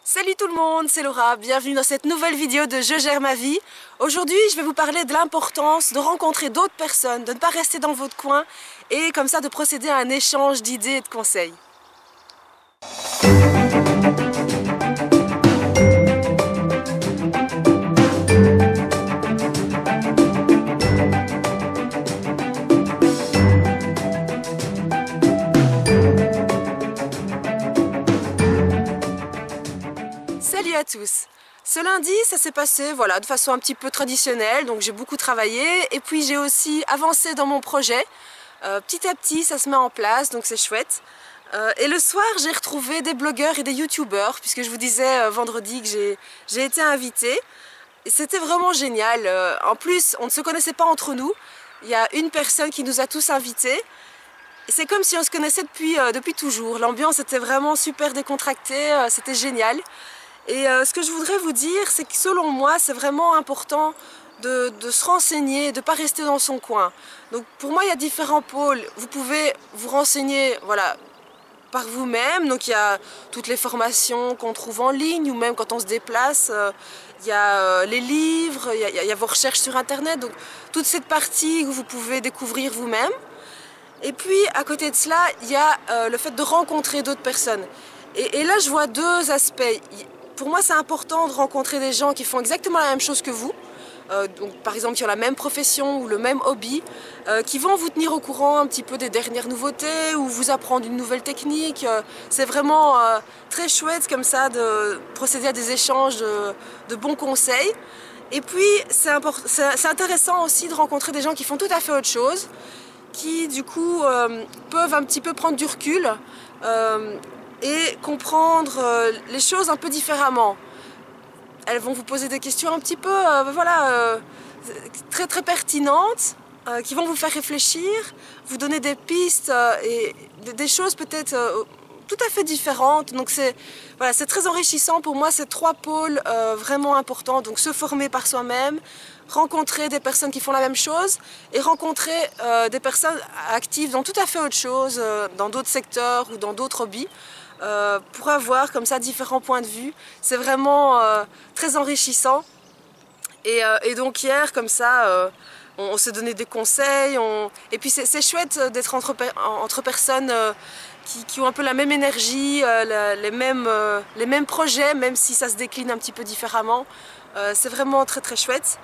Salut tout le monde, c'est Laura, bienvenue dans cette nouvelle vidéo de Je gère ma vie. Aujourd'hui, je vais vous parler de l'importance de rencontrer d'autres personnes, de ne pas rester dans votre coin et comme ça de procéder à un échange d'idées et de conseils. Salut à tous! Ce lundi, ça s'est passé de façon un petit peu traditionnelle, donc j'ai beaucoup travaillé et puis j'ai aussi avancé dans mon projet. Petit à petit, ça se met en place, donc c'est chouette. Et le soir, j'ai retrouvé des blogueurs et des youtubeurs, puisque je vous disais vendredi que j'ai été invitée. Et c'était vraiment génial. En plus, on ne se connaissait pas entre nous. Il y a une personne qui nous a tous invités. C'est comme si on se connaissait depuis toujours. L'ambiance était vraiment super décontractée, c'était génial. Et ce que je voudrais vous dire, c'est que selon moi, c'est vraiment important de se renseigner, de ne pas rester dans son coin. Donc pour moi, il y a différents pôles. Vous pouvez vous renseigner par vous-même. Donc il y a toutes les formations qu'on trouve en ligne ou même quand on se déplace. Il y a les livres, il y a vos recherches sur Internet. Donc toute cette partie que vous pouvez découvrir vous-même. Et puis à côté de cela, il y a le fait de rencontrer d'autres personnes. Et là, je vois deux aspects. Pour moi, c'est important de rencontrer des gens qui font exactement la même chose que vous. Donc, par exemple, qui ont la même profession ou le même hobby, qui vont vous tenir au courant un petit peu des dernières nouveautés ou vous apprendre une nouvelle technique. C'est vraiment très chouette comme ça de procéder à des échanges de bons conseils. Et puis, c'est intéressant aussi de rencontrer des gens qui font tout à fait autre chose, qui du coup peuvent un petit peu prendre du recul et comprendre les choses un peu différemment. Elles vont vous poser des questions un petit peu très très pertinentes, qui vont vous faire réfléchir, vous donner des pistes et des choses peut-être tout à fait différentes. Donc c'est très enrichissant pour moi, ces trois pôles vraiment importants. Donc se former par soi-même, rencontrer des personnes qui font la même chose et rencontrer des personnes actives dans tout à fait autre chose, dans d'autres secteurs ou dans d'autres hobbies. Pour avoir comme ça différents points de vue. C'est vraiment très enrichissant. Et donc hier, comme ça, on s'est donné des conseils. Et puis c'est chouette d'être entre personnes qui ont un peu la même énergie, les mêmes projets, même si ça se décline un petit peu différemment. C'est vraiment très très chouette.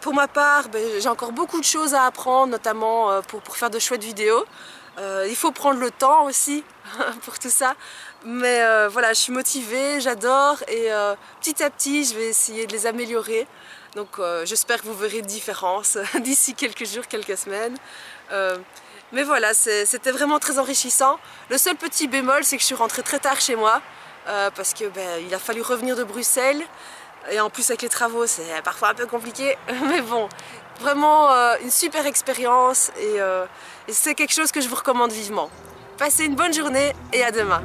Pour ma part, j'ai encore beaucoup de choses à apprendre, notamment pour faire de chouettes vidéos. Il faut prendre le temps aussi pour tout ça, mais je suis motivée, j'adore et petit à petit je vais essayer de les améliorer. Donc j'espère que vous verrez une différence d'ici quelques jours, quelques semaines. Mais voilà, c'était vraiment très enrichissant. Le seul petit bémol, c'est que je suis rentrée très tard chez moi parce que il a fallu revenir de Bruxelles. Et en plus avec les travaux, c'est parfois un peu compliqué, mais bon, vraiment une super expérience et c'est quelque chose que je vous recommande vivement. Passez une bonne journée et à demain.